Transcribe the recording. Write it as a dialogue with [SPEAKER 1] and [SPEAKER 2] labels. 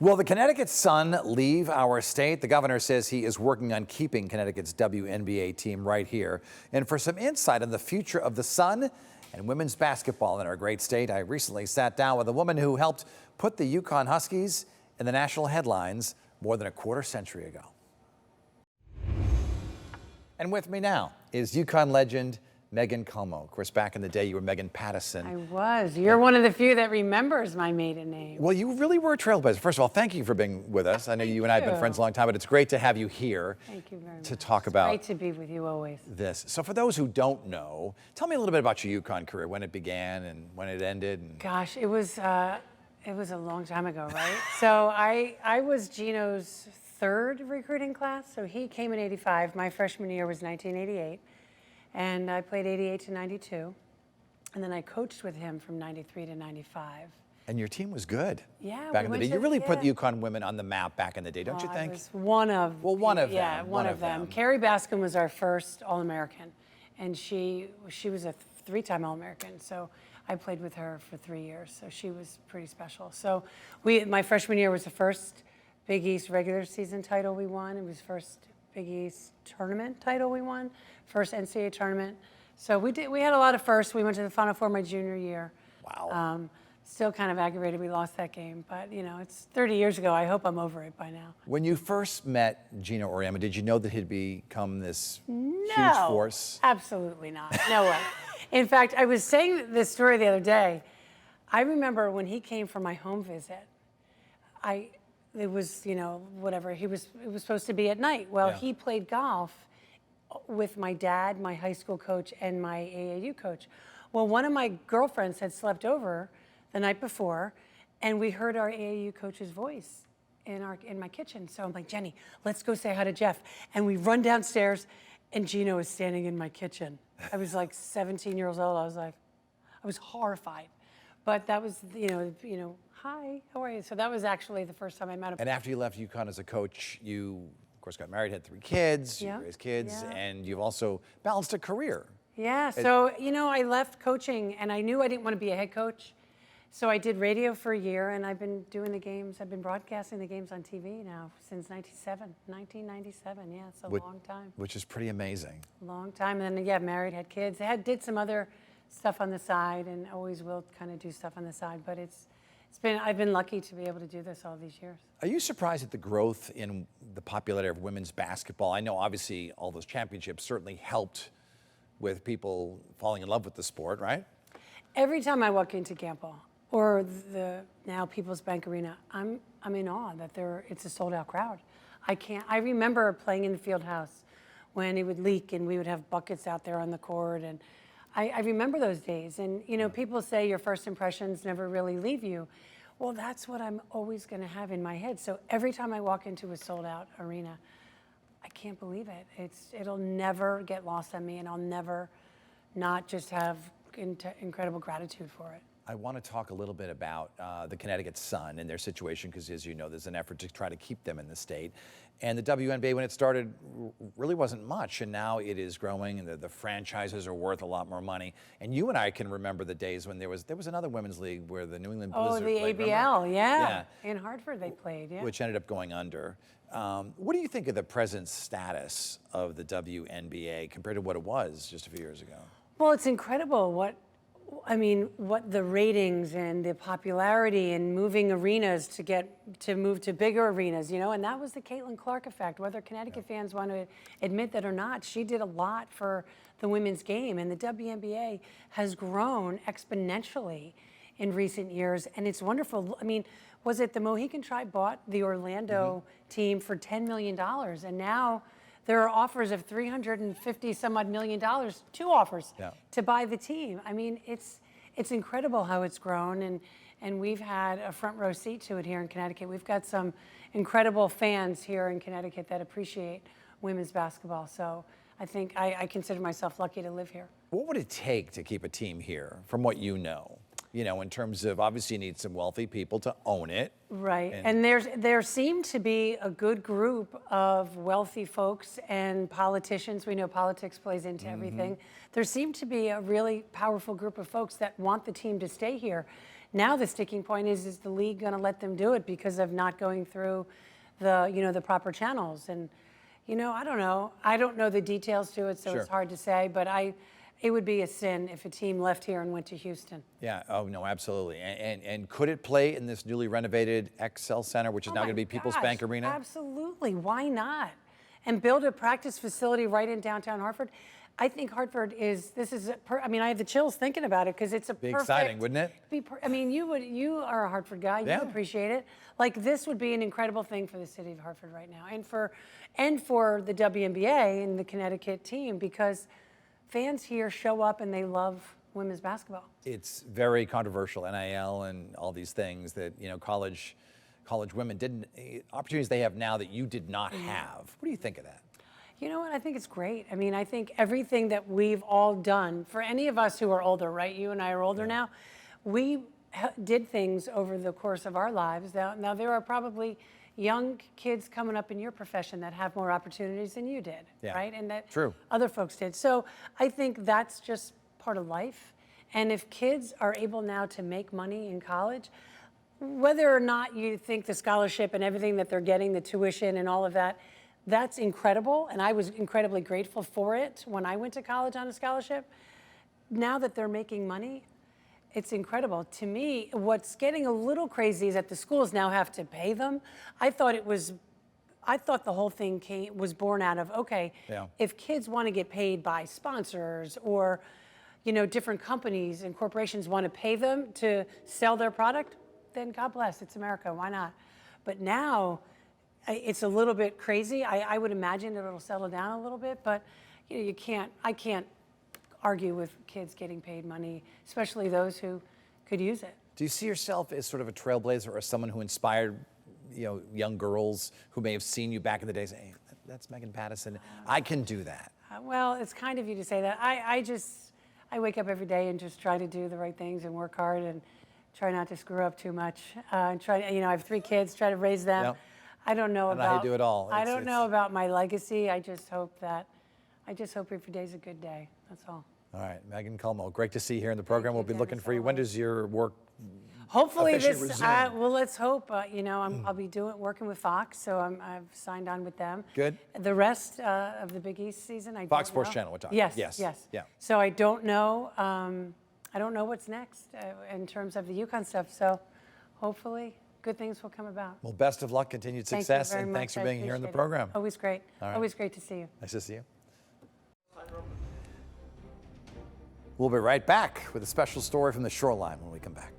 [SPEAKER 1] Will the Connecticut Sun leave our state? The governor says he is working on keeping Connecticut's WNBA team right here. And for some insight on the future of the Sun and women's basketball in our great state, I recently sat down with a woman who helped put the UConn Huskies in the national headlines more than a quarter century ago. And with me now is UConn legend Meghan Culmo. Of course, back in the day, you were Meghan Pattyson.
[SPEAKER 2] I was. You're one of the few that remembers my maiden name.
[SPEAKER 1] Well, you really were a trailblazer. First of all, thank you for being with us. I know you and I have been friends a long time, but it's great to have you here.
[SPEAKER 2] Thank you very much.
[SPEAKER 1] To talk about
[SPEAKER 2] Great to be with you always.
[SPEAKER 1] this. So for those who don't know, tell me a little bit about your UConn career, when it began and when it ended. And...
[SPEAKER 2] Gosh, it was a long time ago, right? So I was Gino's third recruiting class. So he came in '85. My freshman year was 1988. And I played 88 to 92. And then I coached with him from 93 to 95.
[SPEAKER 1] And your team was good.
[SPEAKER 2] Yeah,
[SPEAKER 1] back in the day. You really put UConn women on the map back in the day, don't you think?
[SPEAKER 2] I was one of.
[SPEAKER 1] Well, one of them.
[SPEAKER 2] Yeah, one of them. Carrie Baskin was our first All-American. And she was a three-time All-American. So I played with her for 3 years. So she was pretty special. So my freshman year was the first Big East regular season title we won. It was the first Big East tournament title we won, first NCAA tournament. So we had a lot of firsts. We went to the Final Four my junior year.
[SPEAKER 1] Wow.
[SPEAKER 2] Still kind of aggravated we lost that game, but you know, it's 30 years ago. I hope I'm over it by now.
[SPEAKER 1] When you first met Gino Auriemma, did you know that he'd become this huge force?
[SPEAKER 2] Absolutely not. No way. In fact, I was saying this story the other day. I remember when he came for my home visit, it was, you know, whatever, it was supposed to be at night. Well, he played golf with my dad, my high school coach, and my AAU coach. Well, one of my girlfriends had slept over the night before, and we heard our AAU coach's voice in my kitchen. So I'm like, Jenny, let's go say hi to Jeff. And we run downstairs, and Gino is standing in my kitchen. I was like 17 years old. I was horrified. But that was, you know, hi, how are you? So that was actually the first time I met him.
[SPEAKER 1] And after you left UConn as a coach, you, of course, got married, had 3 kids, you raised kids, and you've also balanced a career.
[SPEAKER 2] Yeah, so, you know, I left coaching, and I knew I didn't want to be a head coach. So I did radio for a year, and I've been doing the games. I've been broadcasting the games on TV now since 1997. Yeah, it's a long time.
[SPEAKER 1] Which is pretty amazing.
[SPEAKER 2] Long time, and then, yeah, married, had kids. Did some other stuff on the side, and always will kind of do stuff on the side, but I've been lucky to be able to do this all these years.
[SPEAKER 1] Are you surprised at the growth in the popularity of women's basketball? I know obviously all those championships certainly helped with people falling in love with the sport, right?
[SPEAKER 2] Every time I walk into Gamble or the now People's Bank Arena, I'm in awe that it's a sold out crowd. I remember playing in the field house when it would leak and we would have buckets out there on the court, and I remember those days. And you know, people say your first impressions never really leave you. Well, that's what I'm always going to have in my head. So every time I walk into a sold-out arena, I can't believe it. It'll never get lost on me, and I'll never not just have incredible gratitude for it.
[SPEAKER 1] I want to talk a little bit about the Connecticut Sun and their situation, because as you know, there's an effort to try to keep them in the state. And the WNBA, when it started, really wasn't much, and now it is growing, and the franchises are worth a lot more money. And you and I can remember the days when there was another women's league where the New England Blizzard played.
[SPEAKER 2] The ABL, yeah. In Hartford they played, yeah.
[SPEAKER 1] Which ended up going under. What do you think of the present status of the WNBA compared to what it was just a few years ago?
[SPEAKER 2] Well, it's incredible what the ratings and the popularity and moving arenas to move to bigger arenas, you know, and that was the Caitlin Clark effect. Whether Connecticut fans want to admit that or not, she did a lot for the women's game, and the WNBA has grown exponentially in recent years, and it's wonderful. I mean, was it the Mohican Tribe bought the Orlando team for $10 million, and now there are offers of $350 some odd million, 2 offers to buy the team. I mean, it's incredible how it's grown, and we've had a front row seat to it here in Connecticut. We've got some incredible fans here in Connecticut that appreciate women's basketball. So I think I consider myself lucky to live here.
[SPEAKER 1] What would it take to keep a team here, from what you know? in terms of obviously you need some wealthy people to own it.
[SPEAKER 2] Right. And there seemed to be a good group of wealthy folks and politicians. We know politics plays into everything. There seemed to be a really powerful group of folks that want the team to stay here. Now the sticking point is the league going to let them do it because of not going through the proper channels? And I don't know. I don't know the details to it, so
[SPEAKER 1] Sure.
[SPEAKER 2] it's hard to say. But it would be a sin if a team left here and went to Houston.
[SPEAKER 1] Yeah. Oh no, absolutely. And could it play in this newly renovated XL Center, which is now going to be People's Bank Arena?
[SPEAKER 2] Absolutely. Why not? And build a practice facility right in downtown Hartford. I think Hartford is. I have the chills thinking about it because it's a
[SPEAKER 1] Be
[SPEAKER 2] perfect.
[SPEAKER 1] exciting, wouldn't it?
[SPEAKER 2] You are a Hartford guy.
[SPEAKER 1] Yeah.
[SPEAKER 2] You appreciate it. Like this would be an incredible thing for the city of Hartford right now, and for the WNBA and the Connecticut team, because fans here show up and they love women's basketball.
[SPEAKER 1] It's very controversial, NIL and all these things that college women didn't opportunities they have now that you did not have. What do you think of that?
[SPEAKER 2] You know what? I think it's great. I think everything that we've all done, for any of us who are older, right? You and I are older now. We did things over the course of our lives. Now there are probably young kids coming up in your profession that have more opportunities than you did, right? And that
[SPEAKER 1] True.
[SPEAKER 2] Other folks did. So I think that's just part of life. And if kids are able now to make money in college, whether or not you think the scholarship and everything that they're getting, the tuition and all of that, that's incredible. And I was incredibly grateful for it when I went to college on a scholarship. Now that they're making money, it's incredible. To me, what's getting a little crazy is that the schools now have to pay them. I thought the whole thing was born out of, okay, if kids want to get paid by sponsors or, different companies and corporations want to pay them to sell their product, then God bless, it's America, why not? But now it's a little bit crazy. I would imagine it'll settle down a little bit, but I can't argue with kids getting paid money, especially those who could use it.
[SPEAKER 1] Do you see yourself as sort of a trailblazer or someone who inspired, young girls who may have seen you back in the day saying, hey, that's Meghan Pattyson, I can do that?
[SPEAKER 2] Well, it's kind of you to say that. I wake up every day and just try to do the right things and work hard and try not to screw up too much. I have 3 kids, try to raise them.
[SPEAKER 1] Yep.
[SPEAKER 2] I don't know
[SPEAKER 1] about how you do it all.
[SPEAKER 2] I don't know about my legacy. I just hope every day's a good day. That's all.
[SPEAKER 1] All right, Meghan Culmo, great to see you here in the program. We'll be looking for you. When does your work
[SPEAKER 2] hopefully
[SPEAKER 1] officially resume?
[SPEAKER 2] Well, let's hope. I'll be working with Fox, so I've signed on with them.
[SPEAKER 1] Good.
[SPEAKER 2] The rest of the Big East season, I
[SPEAKER 1] Fox
[SPEAKER 2] don't
[SPEAKER 1] Sports
[SPEAKER 2] know.
[SPEAKER 1] Channel, we're talking.
[SPEAKER 2] Yes.
[SPEAKER 1] Yeah.
[SPEAKER 2] So I don't know. I don't know what's next in terms of the UConn stuff. So hopefully good things will come about.
[SPEAKER 1] Well, best of luck, continued
[SPEAKER 2] Thank you
[SPEAKER 1] success,
[SPEAKER 2] very
[SPEAKER 1] and
[SPEAKER 2] much.
[SPEAKER 1] thanks for
[SPEAKER 2] I
[SPEAKER 1] being here in the
[SPEAKER 2] appreciate it.
[SPEAKER 1] program.
[SPEAKER 2] Always great.
[SPEAKER 1] All right.
[SPEAKER 2] Always great to see you.
[SPEAKER 1] Nice to see you. We'll be right back with a special story from the shoreline when we come back.